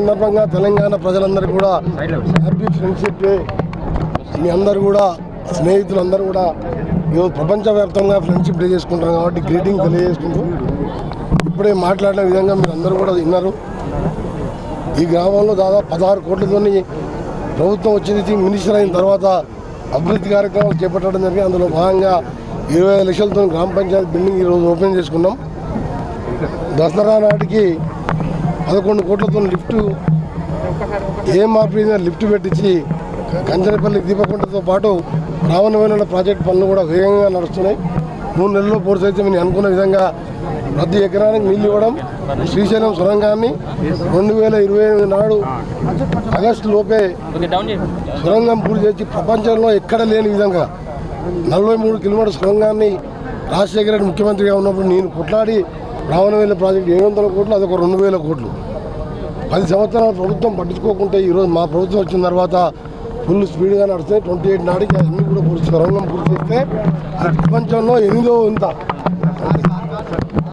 సందర్భంగా తెలంగాణ ప్రజలందరూ కూడా హ్యాపీ ఫ్రెండ్షిప్ డే. మీ అందరూ కూడా స్నేహితులందరూ కూడా ఈరోజు ప్రపంచవ్యాప్తంగా ఫ్రెండ్షిప్ డే చేసుకుంటారు కాబట్టి గ్రీటింగ్ తెలియజేసుకుంటూ ఇప్పుడే మాట్లాడిన విధంగా మీరు అందరూ కూడా విన్నారు. ఈ గ్రామంలో దాదాపు 16 కోట్లతోని ప్రభుత్వం వచ్చింది. మినిస్టర్ అయిన తర్వాత అభివృద్ధి కార్యక్రమాలు చేపట్టడం జరిగింది. అందులో భాగంగా 25 లక్షలతో గ్రామ పంచాయతీ బిల్డింగ్ ఈరోజు ఓపెన్ చేసుకున్నాం. దసరా నాటికి 11 కోట్లతో లిఫ్ట్ ఏఎంఆర్పీ లిఫ్ట్ పెట్టించి కంచనపల్లి దీపకుంటతో పాటు రావణవేల ప్రాజెక్టు పనులు కూడా వేగంగా నడుస్తున్నాయి. 3 నెలల్లో పూర్తయితే మేము అనుకున్న విధంగా ప్రతి ఎకరానికి నీళ్ళు ఇవ్వడం. శ్రీశైలం సొరంగాన్ని 2028 నాడు ఆగస్టు లోపే సొరంగం పూర్తి చేసి ప్రపంచంలో ఎక్కడ లేని విధంగా 43 కిలోమీటర్ల సొరంగాన్ని రాజశేఖర రెడ్డి ముఖ్యమంత్రిగా ఉన్నప్పుడు నేను కొట్లాడి రావణవేల ప్రాజెక్టు 700 కోట్లు, అదొక 2000 కోట్లు. 10 సంవత్సరాల ప్రభుత్వం పట్టించుకోకుంటే ఈరోజు మా ప్రభుత్వం వచ్చిన తర్వాత ఫుల్ స్పీడ్గా నడుస్తాయి. 28 నాటికి అన్నీ కూడా పూర్తి సొరంగం పూర్తి చేస్తే ప్రపంచంలో 8వ ఇంత